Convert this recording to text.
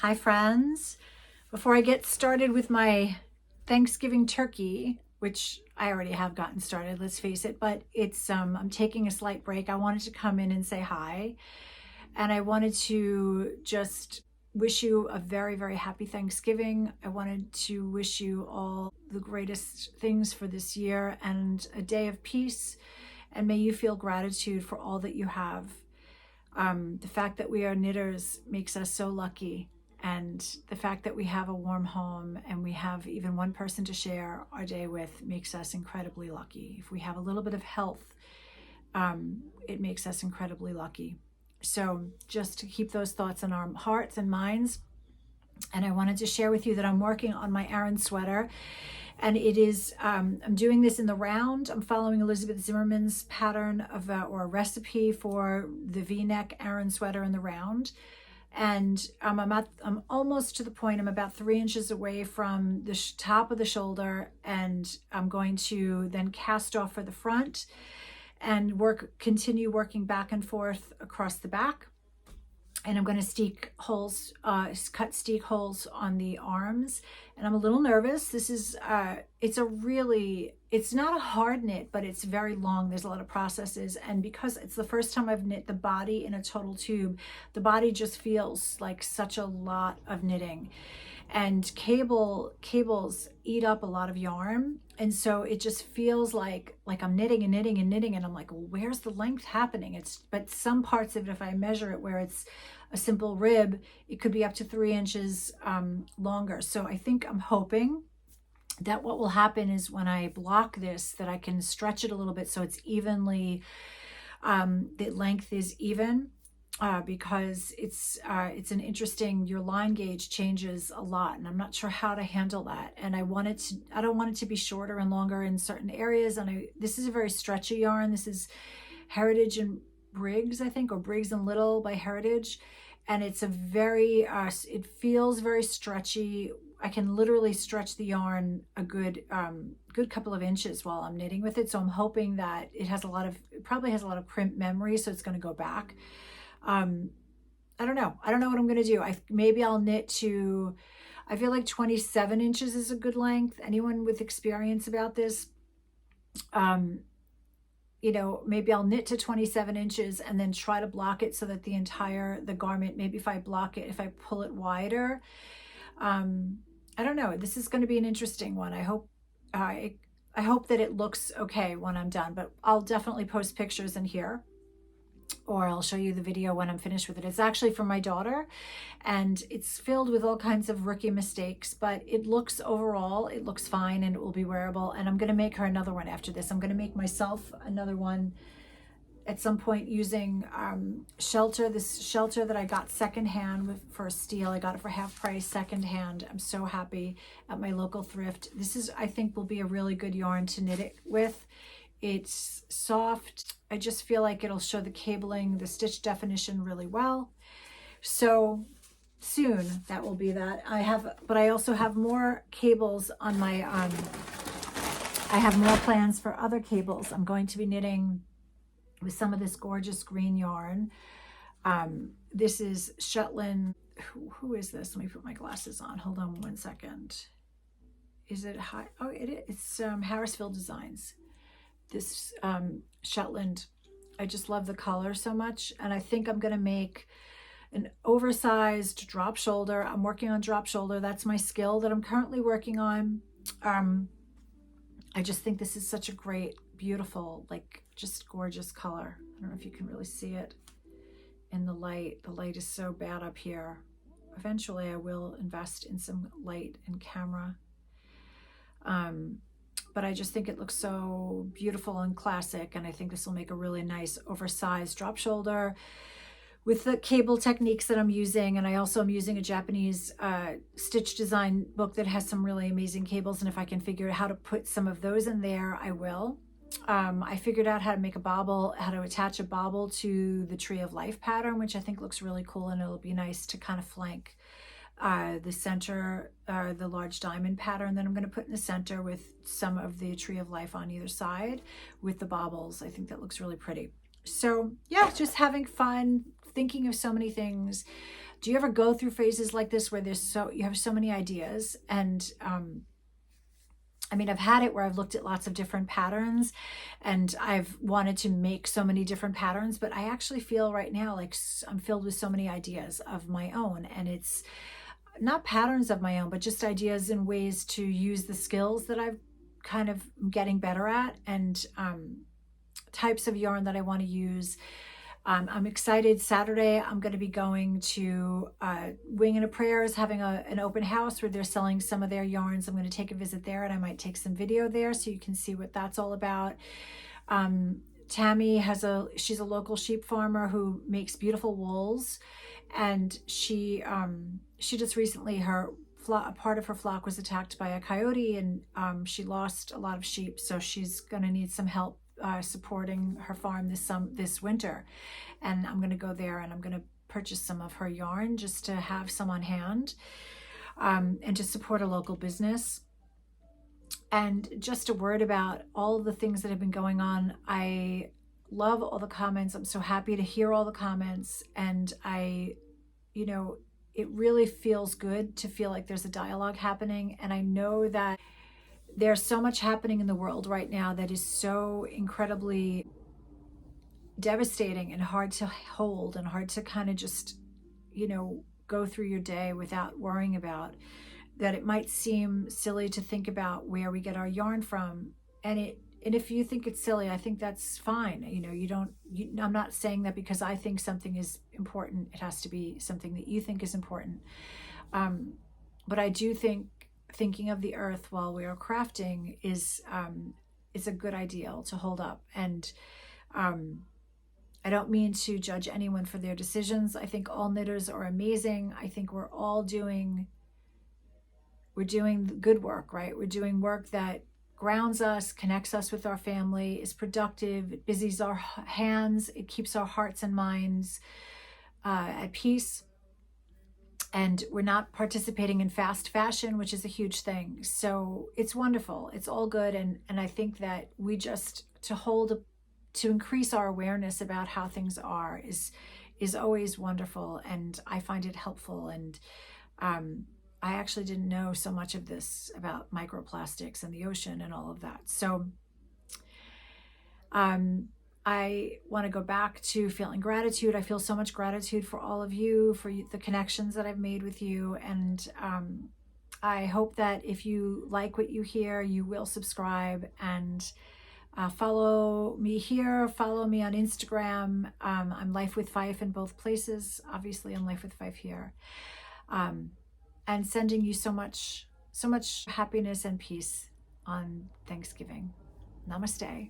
Hi friends. Before I get started with my Thanksgiving turkey, which I already have gotten started, let's face it, but I'm taking a slight break. I wanted to come in and say hi, and I wanted to just wish you a very, very happy Thanksgiving. I wanted to wish you all the greatest things for this year and a day of peace, and may you feel gratitude for all that you have. The fact that we are knitters makes us so lucky. And the fact that we have a warm home and we have even one person to share our day with makes us incredibly lucky. If we have a little bit of health, it makes us incredibly lucky. So just to keep those thoughts in our hearts and minds. And I wanted to share with you that I'm working on my Aran sweater. And it is, I'm doing this in the round. I'm following Elizabeth Zimmerman's pattern of, or a recipe for the V-neck Aran sweater in the round. And I'm almost to the point. I'm about 3 inches away from the top of the shoulder, and I'm going to then cast off for the front and continue working back and forth across the back. And I'm going to cut steek holes on the arms. And I'm a little nervous. This is, it's not a hard knit, but it's very long. There's a lot of processes. And because it's the first time I've knit the body in a total tube, the body just feels like such a lot of knitting. And cables eat up a lot of yarn. And so it just feels like I'm knitting and knitting and knitting. And I'm like, well, where's the length happening? But some parts of it, if I measure it where it's a simple rib, it could be up to 3 inches longer. So I'm hoping that what will happen is when I block this, that I can stretch it a little bit so it's evenly, the length is even. Because it's an interesting, your line gauge changes a lot, and I'm not sure how to handle that. And I don't want it to be shorter and longer in certain areas. And this is a very stretchy yarn. This is Heritage and Briggs, I think, or Briggs and Little by Heritage. And it's it feels very stretchy. I can literally stretch the yarn a good couple of inches while I'm knitting with it. So I'm hoping that it probably has a lot of crimp memory, so it's going to go back. I don't know. I don't know what I'm going to do. Maybe I'll knit to, I feel like 27 inches is a good length. Anyone with experience about this, maybe I'll knit to 27 inches and then try to block it so that the garment, maybe if I pull it wider, I don't know. This is going to be an interesting one. I hope that it looks okay when I'm done, but I'll definitely post pictures in here, or I'll show you the video when I'm finished with it. It's actually for my daughter, and it's filled with all kinds of rookie mistakes, but it looks fine, and it will be wearable. And I'm going to make her another one after this. I'm going to make myself another one at some point using this shelter that I got secondhand for a steal. I got it for half price secondhand. I'm so happy at my local thrift. I think will be a really good yarn to knit it with. It's soft. I just feel like it'll show the cabling, the stitch definition really well. So soon that will be that. But I also have more cables on my, I have more plans for other cables. I'm going to be knitting with some of this gorgeous green yarn. This is Shetland. Who is this? Let me put my glasses on. Hold on 1 second. Is it high? Oh, it's Harrisville Designs. This Shetland, I just love the color so much. And I think I'm going to make an oversized drop shoulder. I'm working on drop shoulder. That's my skill that I'm currently working on. I just think this is such a great, beautiful, just gorgeous color. I don't know if you can really see it in the light. The light is so bad up here. Eventually I will invest in some light and camera. But I just think it looks so beautiful and classic, and I think this will make a really nice oversized drop shoulder with the cable techniques that I'm using. And I also am using a Japanese stitch design book that has some really amazing cables, and if I can figure out how to put some of those in there, I will. I figured out how to make how to attach a bobble to the Tree of Life pattern, which I think looks really cool, and it'll be nice to kind of flank the center, the large diamond pattern that I'm going to put in the center with some of the Tree of Life on either side with the bobbles. I think that looks really pretty. So yeah, just having fun, thinking of so many things Do you ever go through phases like this where you have so many ideas? And I mean, I've had it where I've looked at lots of different patterns and I've wanted to make so many different patterns, but I actually feel right now like I'm filled with so many ideas of my own. And it's not patterns of my own, but just ideas and ways to use the skills that I've kind of getting better at, and types of yarn that I want to use. I'm excited. Saturday, I'm going to be going to Wing and a Prayer is having an open house where they're selling some of their yarns. I'm going to take a visit there, and I might take some video there so you can see what that's all about. Tammy she's a local sheep farmer who makes beautiful wools, and she just recently, a part of her flock was attacked by a coyote, and she lost a lot of sheep, so she's going to need some help supporting her farm this winter. And I'm going to go there and I'm going to purchase some of her yarn just to have some on hand, and to support a local business. And just a word about all of the things that have been going on. I love all the comments. I'm so happy to hear all the comments. And it really feels good to feel like there's a dialogue happening. And I know that there's so much happening in the world right now that is so incredibly devastating and hard to hold and hard to kind of just, go through your day without worrying about, that it might seem silly to think about where we get our yarn from. And if you think it's silly, I think that's fine. I'm not saying that because I think something is important, it has to be something that you think is important. But I do think thinking of the earth while we are crafting is a good ideal to hold up. And I don't mean to judge anyone for their decisions. I think all knitters are amazing. I think we're doing good work, right? We're doing work that grounds us, connects us with our family, is productive, it busies our hands, it keeps our hearts and minds at peace. And we're not participating in fast fashion, which is a huge thing. So it's wonderful. It's all good. And I think that we just, to increase our awareness about how things are is always wonderful. And I find it helpful. And I actually didn't know so much of this about microplastics and the ocean and all of that. So I want to go back to feeling gratitude. I feel so much gratitude for all of you, for the connections that I've made with you. And I hope that if you like what you hear, you will subscribe and follow me here. Follow me on Instagram. I'm Life with Fife in both places. Obviously, I'm Life with Fife here. And sending you so much happiness and peace on Thanksgiving. Namaste.